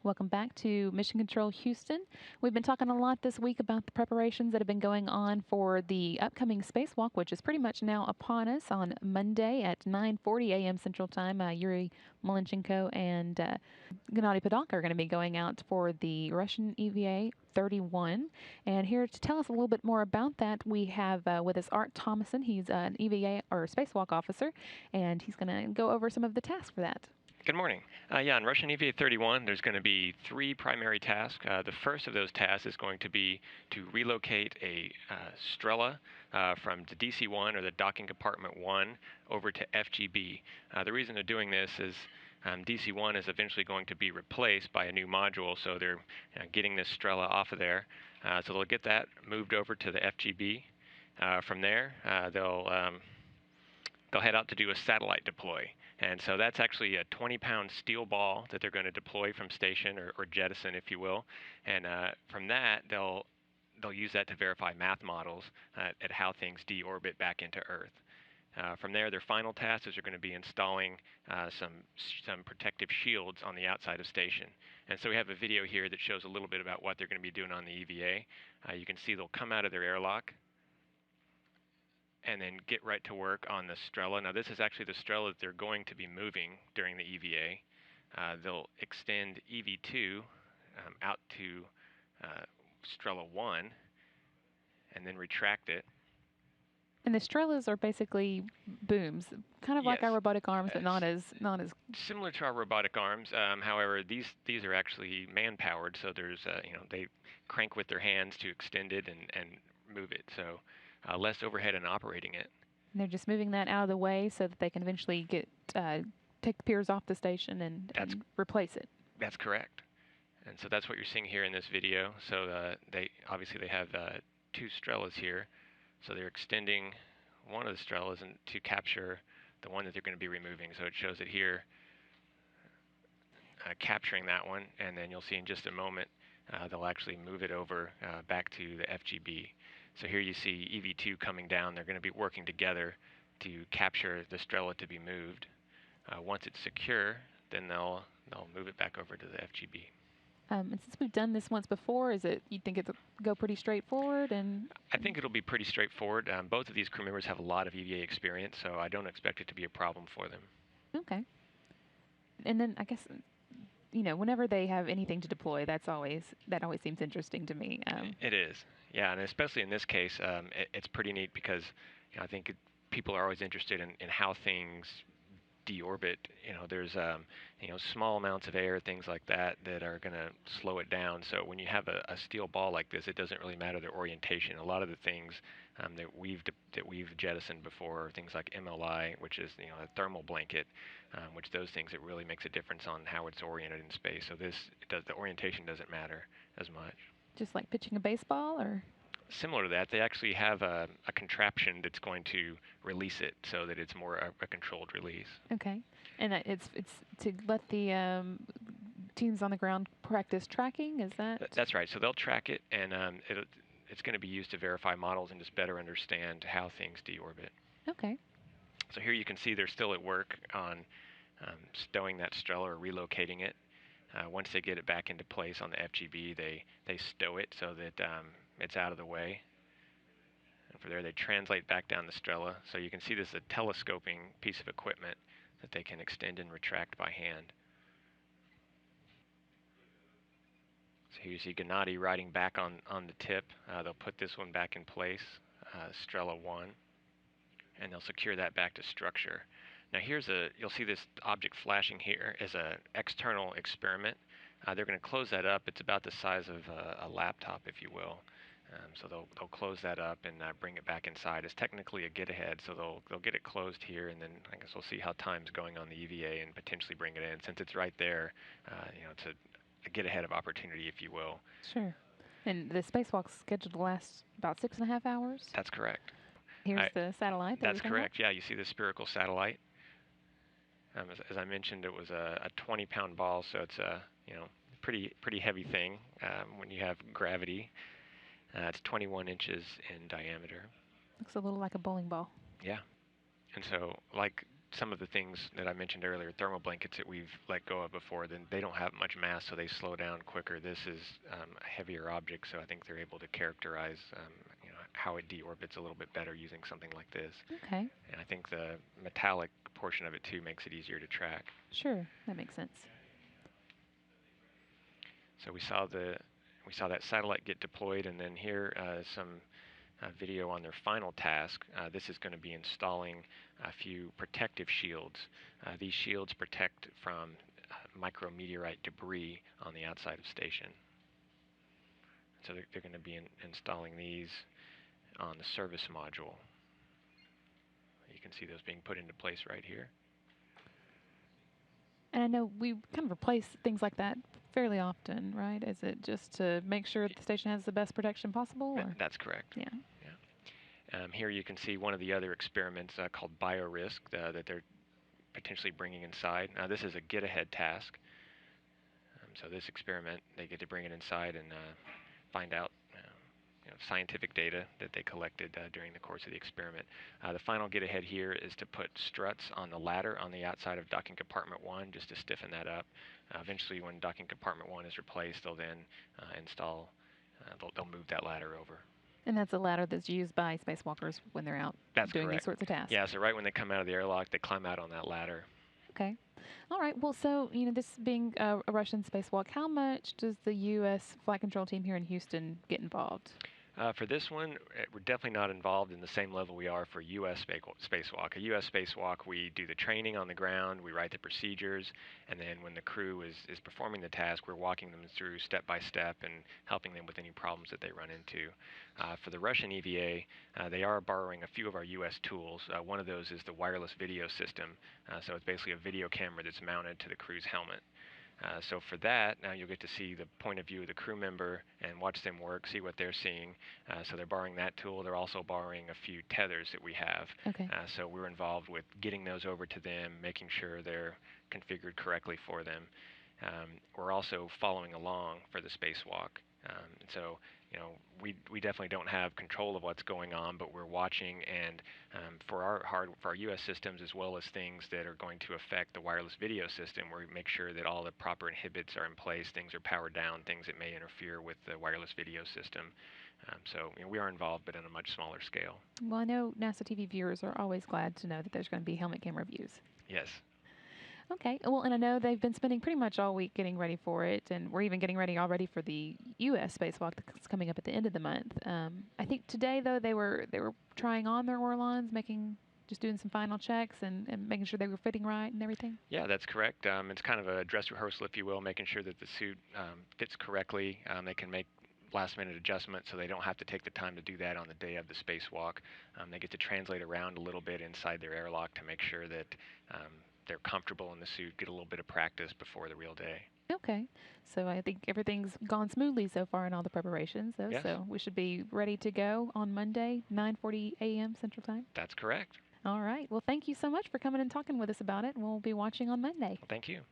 Welcome back to Mission Control Houston. We've been talking a lot this week about the preparations that have been going on for the upcoming spacewalk, which is pretty much now upon us on Monday at 9:40 a.m. Central Time. Yuri Malenchenko and Gennady Padalka are going to be going out for the Russian EVA 31. And here to tell us a little bit more about that, we have with us Art Thomason. He's an EVA or spacewalk officer, and he's going to go over some of the tasks for that. Good morning. On Russian EVA 31, there's going to be three primary tasks. The first of those tasks is going to be to relocate a Strela from the DC-1 or the docking compartment 1 over to FGB. The reason they're doing this is DC-1 is eventually going to be replaced by a new module, so they're getting this Strela off of there. So they'll get that moved over to the FGB. From there, they'll head out to do a satellite deploy. And so that's actually a 20-pound steel ball that they're going to deploy from station or jettison, if you will. And from that, they'll use that to verify math models at how things deorbit back into Earth. From there, their final task is they're going to be installing some protective shields on the outside of station. And so we have a video here that shows a little bit about what they're going to be doing on the EVA. You can see they'll come out of their airlock and then get right to work on the Strela. Now this is actually the Strela that they're going to be moving during the EVA. They'll extend EV2 out to Strela 1 and then retract it. And the Strelas are basically booms, kind of like our robotic arms, but not as similar to our robotic arms. However, these are actually man-powered, so there's they crank with their hands to extend it and move it. So less overhead in operating it. And they're just moving that out of the way so that they can eventually take the piers off the station and replace it. That's correct. And so that's what you're seeing here in this video. So they have two Strelas here. So they're extending one of the Strelas to capture the one that they're going to be removing. So it shows it here, capturing that one, and then you'll see in just a moment they'll actually move it over back to the FGB. So here you see EV2 coming down. They're going to be working together to capture the Strela to be moved. Once it's secure, then they'll move it back over to the FGB. And since we've done this once before, you think it'll go pretty straightforward? I think it'll be pretty straightforward. Both of these crew members have a lot of EVA experience, so I don't expect it to be a problem for them. Okay. And then I guess, whenever they have anything to deploy, that always seems interesting to me. It is, yeah, and especially in this case, it's pretty neat because I think people are always interested in how things deorbit. There's small amounts of air, things like that are going to slow it down. So when you have a steel ball like this, it doesn't really matter their orientation. A lot of the things that we've jettisoned before are things like MLI, which is a thermal blanket, which those things, it really makes a difference on how it's oriented in space. So the orientation doesn't matter as much. Just like pitching a baseball, or? Similar to that, they actually have a contraption that's going to release it so that it's more a controlled release. Okay, and it's to let the teams on the ground practice tracking. Is that? That's right. So they'll track it, and it's going to be used to verify models and just better understand how things deorbit. Okay. So here you can see they're still at work on stowing that Strela or relocating it. Once they get it back into place on the FGB, they stow it so that it's out of the way. And from there, they translate back down the Strela. So you can see this is a telescoping piece of equipment that they can extend and retract by hand. So here you see Gennady riding back on the tip. They'll put this one back in place, Strela 1, and they'll secure that back to structure. Now you'll see this object flashing here as an external experiment. They're going to close that up. It's about the size of a laptop, if you will. So they'll close that up and bring it back inside. It's technically a get-ahead, so they'll get it closed here, and then I guess we'll see how time's going on the EVA and potentially bring it in. Since it's right there, it's a get-ahead of opportunity, if you will. Sure. And the spacewalk's scheduled to last about 6.5 hours? That's correct. Here's the satellite. That's correct. Yeah, you see the spherical satellite. As I mentioned, it was a 20-pound ball, so it's a pretty heavy thing when you have gravity. It's 21 inches in diameter. Looks a little like a bowling ball. Yeah. And so, like some of the things that I mentioned earlier, thermal blankets that we've let go of before, then they don't have much mass, so they slow down quicker. This is a heavier object, so I think they're able to characterize how it deorbits a little bit better using something like this. Okay. And I think the metallic portion of it too makes it easier to track. Sure, that makes sense. So we saw that satellite get deployed, and then here some video on their final task. This is going to be installing a few protective shields. These shields protect from micrometeorite debris on the outside of station. So they're going to be installing these on the service module. You can see those being put into place right here. And I know we kind of replace things like that fairly often, right? Is it just to make sure the station has the best protection possible? Or? That's correct. Yeah. Here you can see one of the other experiments called BioRisk that they're potentially bringing inside. This is a get-ahead task. So this experiment, they get to bring it inside and find out scientific data that they collected during the course of the experiment. The final get-ahead here is to put struts on the ladder on the outside of docking compartment 1 just to stiffen that up. Eventually, when docking compartment 1 is replaced, they'll then they'll move that ladder over. And that's a ladder that's used by spacewalkers when they're out doing these sorts of tasks. Yeah, so right when they come out of the airlock, they climb out on that ladder. Okay. All right. Well, so, this being a Russian spacewalk, how much does the U.S. flight control team here in Houston get involved? For this one, we're definitely not involved in the same level we are for U.S. spacewalk. A U.S. spacewalk, we do the training on the ground, we write the procedures, and then when the crew is performing the task, we're walking them through step by step and helping them with any problems that they run into. For the Russian EVA, they are borrowing a few of our U.S. tools. One of those is the wireless video system. So it's basically a video camera that's mounted to the crew's helmet. So for that, now you'll get to see the point of view of the crew member and watch them work, see what they're seeing. So they're borrowing that tool. They're also borrowing a few tethers that we have. Okay. So we're involved with getting those over to them, making sure they're configured correctly for them. We're also following along for the spacewalk. So we definitely don't have control of what's going on, but we're watching, and for our U.S. systems as well as things that are going to affect the wireless video system, we make sure that all the proper inhibits are in place, things are powered down, things that may interfere with the wireless video system. So we are involved, but on a much smaller scale. Well, I know NASA TV viewers are always glad to know that there's going to be helmet camera views. Yes. Okay. Well, and I know they've been spending pretty much all week getting ready for it, and we're even getting ready already for the U.S. spacewalk that's coming up at the end of the month. I think today, though, they were trying on their Orlons, just doing some final checks and making sure they were fitting right and everything. Yeah, that's correct. It's kind of a dress rehearsal, if you will, making sure that the suit fits correctly. They can make last-minute adjustments, so they don't have to take the time to do that on the day of the spacewalk. They get to translate around a little bit inside their airlock to make sure that they're comfortable in the suit, get a little bit of practice before the real day. Okay. So I think everything's gone smoothly so far in all the preparations, though. Yes. So we should be ready to go on Monday, 9:40 a.m. Central Time. That's correct. All right. Well, thank you so much for coming and talking with us about it, and we'll be watching on Monday. Well, thank you.